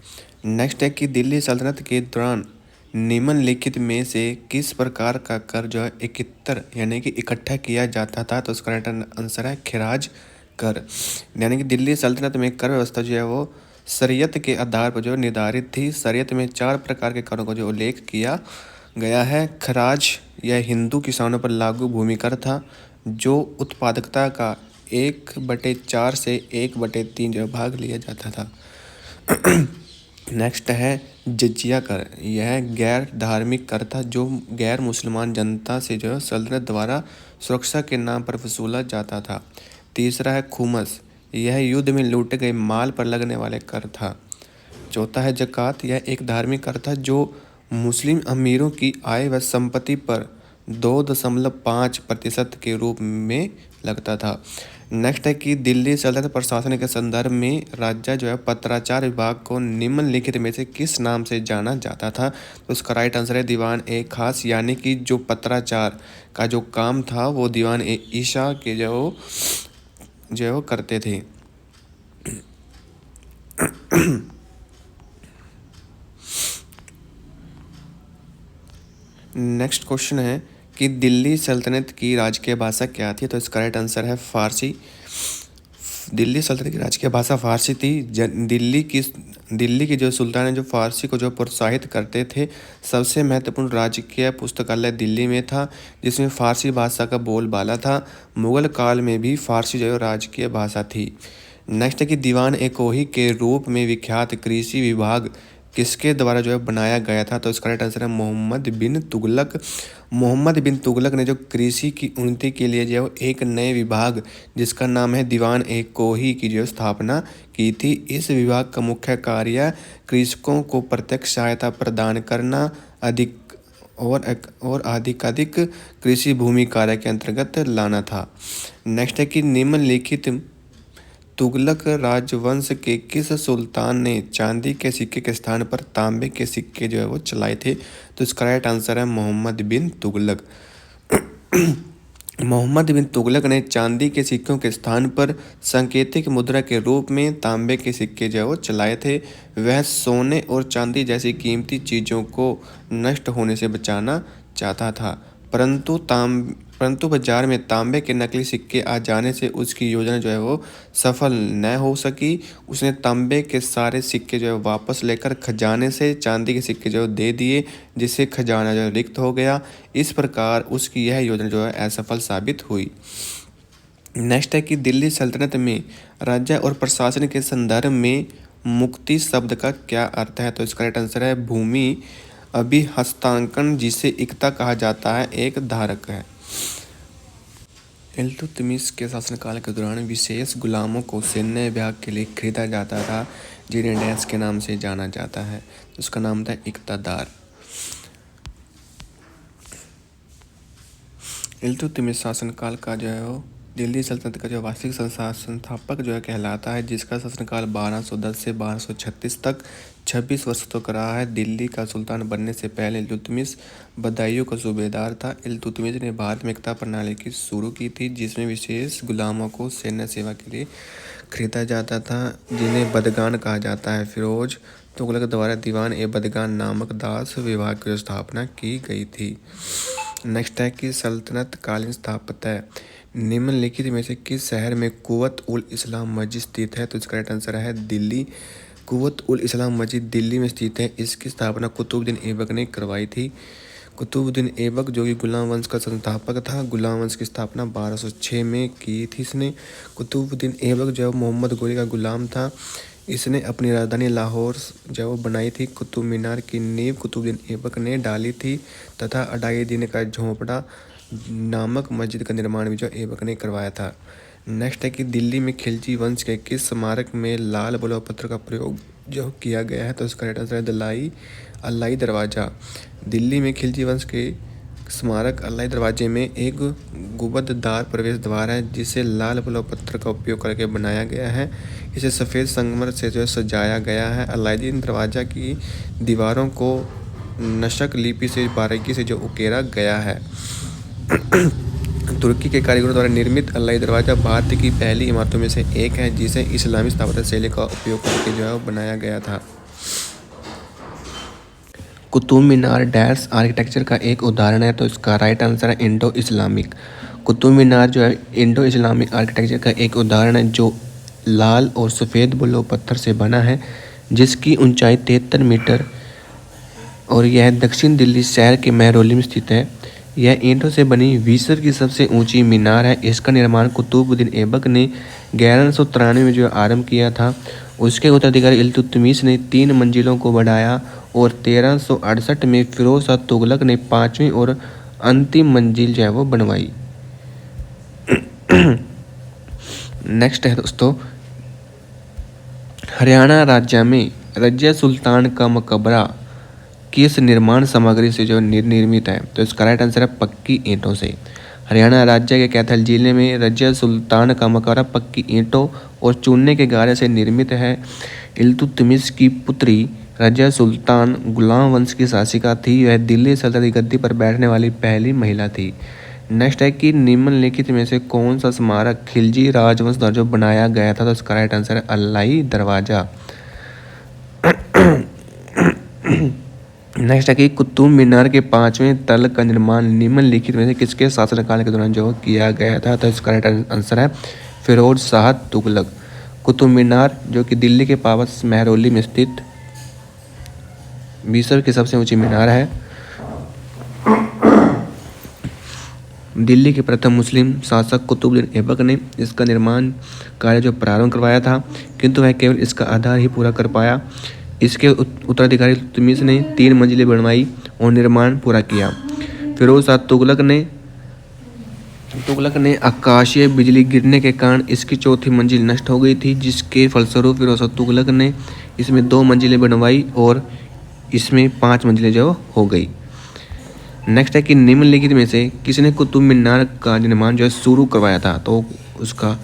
नेक्स्ट है कि दिल्ली सल्तनत के दौरान निम्नलिखित में से किस प्रकार का कर जो है एकत्र यानी कि इकट्ठा किया जाता था? तो इसका राइट आंसर है खिराज कर। यानी कि दिल्ली सल्तनत में कर व्यवस्था जो है वो शरीयत के आधार पर जो निर्धारित थी। शरीयत में 4 प्रकार के करों का जो उल्लेख किया गया है। खराज यह हिंदू किसानों पर लागू भूमि कर था जो उत्पादकता का 1/4 से 1/3 जो भाग लिया जाता था। नेक्स्ट है जजिया कर। यह गैर धार्मिक कर था जो गैर मुसलमान जनता से जो है सल्तनत द्वारा सुरक्षा के नाम पर वसूला जाता था। तीसरा है खुमस। यह युद्ध में लूटे गए माल पर लगने वाले कर था। चौथा है ज़कात। यह एक धार्मिक कर था जो मुस्लिम अमीरों की आय व संपत्ति पर 2.5% के रूप में लगता था। नेक्स्ट है कि दिल्ली सल्तनत प्रशासन के संदर्भ में राज्य जो है पत्राचार विभाग को निम्नलिखित में से किस नाम से जाना जाता था? तो उसका राइट आंसर है दीवान ए खास। यानी कि जो पत्राचार का जो काम था वो दीवान ए ईशा के जो करते थे। नेक्स्ट क्वेश्चन है कि दिल्ली सल्तनत की राजकीय भाषा क्या थी? तो इसका राइट आंसर है फारसी। दिल्ली सल्तनत की राजकीय भाषा फारसी थी। दिल्ली की जो सुल्तान है जो फारसी को जो प्रोत्साहित करते थे। सबसे महत्वपूर्ण राजकीय पुस्तकालय दिल्ली में था जिसमें फारसी भाषा का बोलबाला था। मुगल काल में भी फारसी जो राजकीय भाषा थी। नेक्स्ट है कि दीवान ए कोही के रूप में विख्यात कृषि विभाग किसके द्वारा जो है बनाया गया था? तो इसका राइट आंसर है मोहम्मद बिन तुगलक। मोहम्मद बिन तुगलक ने जो कृषि की उन्नति के लिए जो एक नए विभाग जिसका नाम है दीवान ए कोही की जो स्थापना की थी। इस विभाग का मुख्य कार्य कृषकों को प्रत्यक्ष सहायता प्रदान करना और अधिकाधिक कृषि भूमि कार्य के अंतर्गत लाना था। नेक्स्ट है कि निम्नलिखित तुगलक राजवंश के किस सुल्तान ने चांदी के सिक्के के स्थान पर तांबे के सिक्के जो है वो चलाए थे? तो इसका राइट आंसर है मोहम्मद बिन तुगलक। मोहम्मद बिन तुगलक ने चांदी के सिक्कों के स्थान पर सांकेतिक मुद्रा के रूप में तांबे के सिक्के जो है वो चलाए थे। वह सोने और चांदी जैसी कीमती चीज़ों को नष्ट होने से बचाना चाहता था परंतु बाजार में तांबे के नकली सिक्के आ जाने से उसकी योजना जो है वो सफल न हो सकी। उसने तांबे के सारे सिक्के जो है वापस लेकर खजाने से चांदी के सिक्के जो दे दिए जिससे खजाना जो रिक्त हो गया। इस प्रकार उसकी यह योजना जो है असफल साबित हुई। नेक्स्ट है कि दिल्ली सल्तनत में राज्य और प्रशासन के संदर्भ में मुक्ति शब्द का क्या अर्थ है? तो इसका राइट आंसर है भूमि अभिहस्तांकन जिसे इक्ता कहा जाता है एक धारक है। इल्तुतमिश के शासनकाल के दौरान विशेष गुलामों को सैन्य विभाग के लिए खरीदा जाता था जिन्हें डैश के नाम से जाना जाता है। तो उसका नाम था इक्तादार। इल्तुतमिश शासनकाल का जो है वो दिल्ली सल्तनत का जो वार्षिक संस्थापक जो है कहलाता है जिसका शासनकाल 1210 से 1236 तक 26 वर्ष तक रहा है। दिल्ली का सुल्तान बनने से पहले इल्तुतमिश बदायूं का सूबेदार था। इल्तुतमिश ने भारत में एकता प्रणाली की शुरू की थी जिसमें विशेष गुलामों को सैन्य सेवा के लिए खरीदा जाता था जिन्हें बदगान कहा जाता है। फिरोज तुगलक द्वारा दीवान ए बदगान नामक दास विभाग की स्थापना की गई थी। नेक्स्ट है कि सल्तनत कालीन स्थापत्य निम्नलिखित में से किस शहर में कुव्वत उल इस्लाम मस्जिद स्थित है? तो इसका राइट आंसर है दिल्ली। कुव्वत उल इस्लाम मस्जिद दिल्ली में स्थित है। इसकी स्थापना कुतुबुद्दीन ऐबक ने करवाई थी। कुतुबुद्दीन ऐबक जो कि गुलाम वंश का संस्थापक था। गुलाम वंश की स्थापना 1206 में की थी इसने। कुतुबुद्दीन ऐबक जो मोहम्मद गोरी का गुलाम था। इसने अपनी राजधानी लाहौर जो बनाई थी। कुतुब मीनार की नींव कुतुबुद्दीन ऐबक ने डाली थी तथा अढ़ाई दिन का झोंपड़ा नामक मस्जिद का निर्माण भी जो ऐबक ने करवाया था। नेक्स्ट है कि दिल्ली में खिलजी वंश के किस स्मारक में लाल बलौर पत्थर का प्रयोग जो किया गया है? तो इसका राइट आंसर है अलाई दरवाज़ा। दिल्ली में खिलजी वंश के स्मारक अलाई दरवाजे में एक गुंबददार प्रवेश द्वार है जिसे लाल बलुआ पत्थर का उपयोग करके बनाया गया है। इसे सफ़ेद संगमरमर से जो है सजाया गया है। अलाउद्दीन दरवाज़ा की दीवारों को नक्श लिपि से बारीकी से जो उकेरा गया है। तुर्की के कारीगरों द्वारा निर्मित अलाई दरवाज़ा भारत की पहली इमारतों में से एक है जिसे इस्लामी स्थापत्य शैली का उपयोग करके जो है वो बनाया गया था। कुतुब मीनार डैश आर्किटेक्चर का एक उदाहरण है, तो इसका राइट आंसर है इंडो इस्लामिक। कुतुब मीनार जो है इंडो इस्लामिक आर्किटेक्चर का एक उदाहरण है जो लाल और सफ़ेद बलुआ पत्थर से बना है, जिसकी ऊंचाई 73 मीटर और यह दक्षिण दिल्ली शहर के महरौली में स्थित है। यह ईंटों से बनी विश्व की सबसे ऊंची मीनार है। इसका निर्माण कुतुबुद्दीन ऐबक ने 1193 में जो आरंभ किया था। उसके उत्तराधिकारी इल्तुतमिश ने 3 मंजिलों को बढ़ाया और 1368 में फिरोज शाह तुगलक ने 5वीं और अंतिम मंजिल जो है वो बनवाई। नेक्स्ट है दोस्तों, हरियाणा राज्य में रजिया सुल्तान का मकबरा किस निर्माण सामग्री से जो निर्मित है, तो इसका राइट आंसर है पक्की ईंटों से। हरियाणा राज्य के कैथल जिले में रजिया सुल्तान का मकबरा पक्की ईंटों और चूने के गारे से निर्मित है। इल्तुतमिश की पुत्री रजिया सुल्तान गुलाम वंश की शासिका थी। वह दिल्ली सल्तनत की गद्दी पर बैठने वाली पहली महिला थी। नेक्स्ट है कि निम्नलिखित में से कौन सा स्मारक खिलजी राजवंश द्वारा जो बनाया गया था, तो इसका राइट आंसर है अलाई दरवाजा। नेक्स्ट है कि कुतुब मीनार के 5वें तल का निर्माण निम्नलिखित में से किसके शासनकाल के दौरान जो किया गया था, तो इसका राइट आंसर है फिरोज शाह तुगलक। कुतुब मीनार जो कि दिल्ली के पास महरौली में स्थित विश्व की सबसे ऊंची मीनार है। दिल्ली के प्रथम मुस्लिम शासक कुतुबुद्दीन ऐबक ने इसका निर्माण कार्य जो प्रारंभ करवाया था, किंतु वह केवल इसका आधार ही पूरा कर पाया। इसके उत्तराधिकारी इल्तुतमिश ने 3 मंजिलें बनवाई और निर्माण पूरा किया। फिरोज शाह तुगलक ने आकाशीय बिजली गिरने के कारण इसकी 4थी मंजिल नष्ट हो गई थी, जिसके फलस्वरूप फिरोज शाह तुगलक ने इसमें 2 मंजिलें बनवाई और इसमें 5 मंजिलें जो हो गई। नेक्स्ट है कि निम्नलिखित में से किसने कुतुब मीनार का निर्माण जो है शुरू करवाया था, तो इसका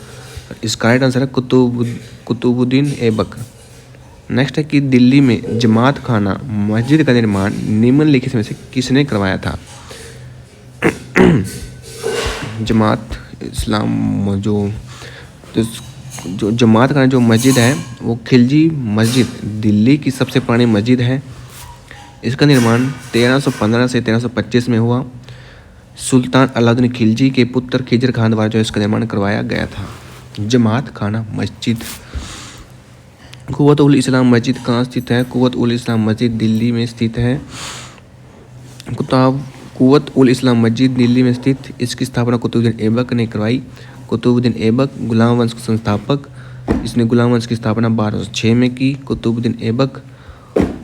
राइट आंसर है कुतुबुद्दीन ऐबक। नेक्स्ट है कि दिल्ली में जमात खाना मस्जिद का निर्माण निम्नलिखित में से किसने करवाया था। जमात इस्लाम जो जमात खाना जो मस्जिद है वो खिलजी मस्जिद दिल्ली की सबसे पुरानी मस्जिद है। इसका निर्माण 1315 से 1325 में हुआ। सुल्तान अलाउद्दीन खिलजी के पुत्र खिजर खान द्वारा जो इसका निर्माण करवाया गया था। जमात खाना मस्जिद। कुव्वत उल इस्लाम मस्जिद कहाँ स्थित है? कुव्वत उल इस्लाम मस्जिद दिल्ली में स्थित है। कुव्वत उल इस्लाम मस्जिद दिल्ली में स्थित। इसकी स्थापना कुतुबुद्दीन ऐबक ने करवाई। कुतुबुद्दीन ऐबक गुलाम वंश के संस्थापक। इसने गुलाम वंश की स्थापना 1206 में की। कुतुबुद्दीन ऐबक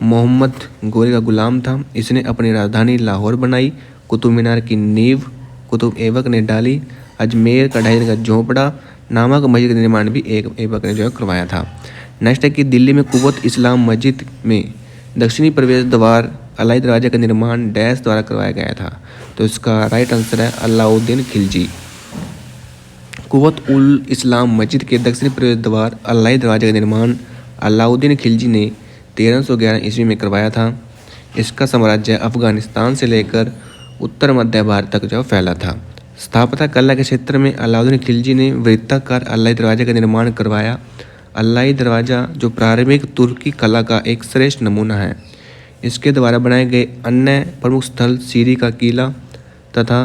मोहम्मद गोरे का गुलाम था। इसने अपनी राजधानी लाहौर बनाई। कुतुब मीनार की नींव कुतुब ऐबक ने डाली। अजमेर का 2.5 का झोपड़ा नामक मस्जिद का निर्माण भी ऐबक ने जो करवाया था। नेक्स्ट है कि दिल्ली में कुव्वत इस्लाम मस्जिद में दक्षिणी प्रवेश द्वार अलाई दरवाजे का निर्माण डैश द्वारा करवाया गया था, तो इसका राइट आंसर है अलाउद्दीन खिलजी। कुव्वत उल इस्लाम मस्जिद के दक्षिणी प्रवेश द्वार अलाई दरवाजे का निर्माण अलाउद्दीन खिलजी ने 1311 ईस्वी में करवाया था। इसका साम्राज्य अफगानिस्तान से लेकर उत्तर मध्य भारत तक जो फैला था। स्थापत्य कला के क्षेत्र में अलाउद्दीन खिलजी ने वृत्ताकार अलाई दरवाजे का निर्माण करवाया। अलाई दरवाज़ा जो प्रारंभिक तुर्की कला का एक श्रेष्ठ नमूना है। इसके द्वारा बनाए गए अन्य प्रमुख स्थल सीरी का किला तथा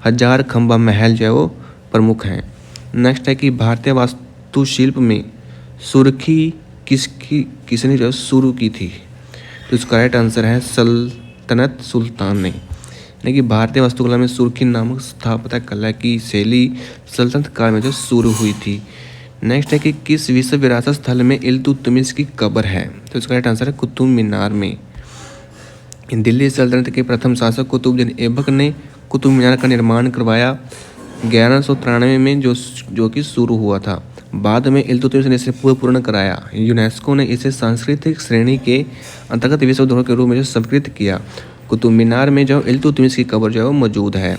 1000 खंबा महल जो है वो प्रमुख हैं। नेक्स्ट है कि भारतीय वास्तुशिल्प में सुर्खी किसने जो शुरू की थी, तो इसका राइट आंसर है सल्तनत सुल्तान ने। यानी कि भारतीय वास्तुकला में सुर्खी नामक स्थापत्य कला की शैली सल्तनत काल में जो शुरू हुई थी। नेक्स्ट है कि किस विश्व विरासत स्थल में इल्तुतमिश की कब्र है, तो इसका राइट आंसर है कुतुब मीनार में। दिल्ली सल्तनत के प्रथम शासक कुतुबुद्दीन ऐबक ने कुतुब मीनार का निर्माण करवाया 1193 में जो कि शुरू हुआ था। बाद में इल्तुतमिश ने इसे पूर्ण कराया। यूनेस्को ने इसे सांस्कृतिक श्रेणी के अंतर्गत विश्व धरोहर के रूप में स्वीकृत किया। कुतुब मीनार में जो इल्तुतमिश की कब्र जो है वो मौजूद है।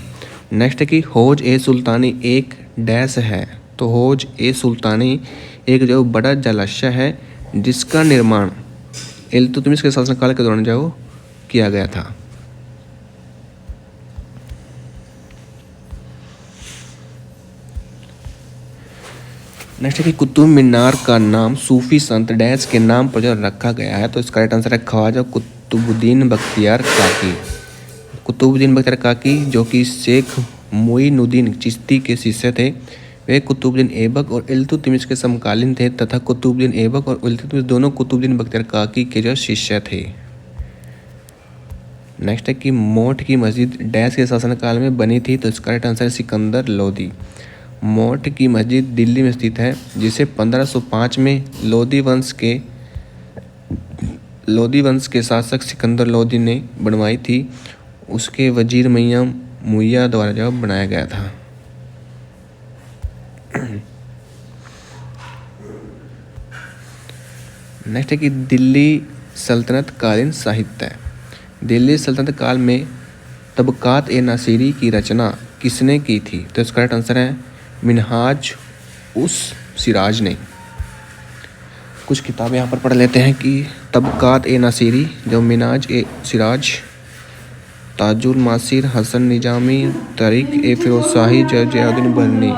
नेक्स्ट है कि हौज ए सुल्तानी एक डैश है। तो हौज ए सुल्तानी एक जो बड़ा जलाशय है जिसका निर्माण इल्तुतमिश के शासनकाल के दौरान जो किया गया था। नेक्स्ट है कि कुतुब मीनार का नाम सूफी संत डैश के नाम पर जो रखा गया है। तो इसका राइट आंसर है ख्वाजा कुतुबुद्दीन बख्तियार काकी। कुतुबुद्दीन बख्तियार काकी जो कि शेख मोइनुद्दीन चिश्ती के शिष्य थे, वे कुतुबुद्दीन ऐबक और इल्तुतमिश के समकालीन थे तथा कुतुबुद्दीन ऐबक और इल्तुतमिश दोनों कुतुबुद्दीन बख्तियार काकी के जो शिष्य थे। नेक्स्ट है कि मोट की मस्जिद डैश के शासनकाल में बनी थी। तो इसका राइट आंसर है सिकंदर लोदी। मोट की मस्जिद दिल्ली में स्थित है जिसे 1505 में लोदी वंश के शासक सिकंदर लोदी ने बनवाई थी। उसके वजीर मियां मुइया द्वारा जो बनाया गया था। नेक्स्ट है कि दिल्ली सल्तनत कालीन साहित्य। दिल्ली सल्तनत काल में तबकात ए नासिरी की रचना किसने की थी? तो इसका राइट आंसर है मिनहाज उस सिराज ने। कुछ किताबें यहाँ पर पढ़ लेते हैं कि तबकात ए नासिरी जो मिनहाज ए सिराज, ताजुल मासिर, हसन निजामी, तारिक ए फिरोज शाही, जयालुद्दीन बरनी।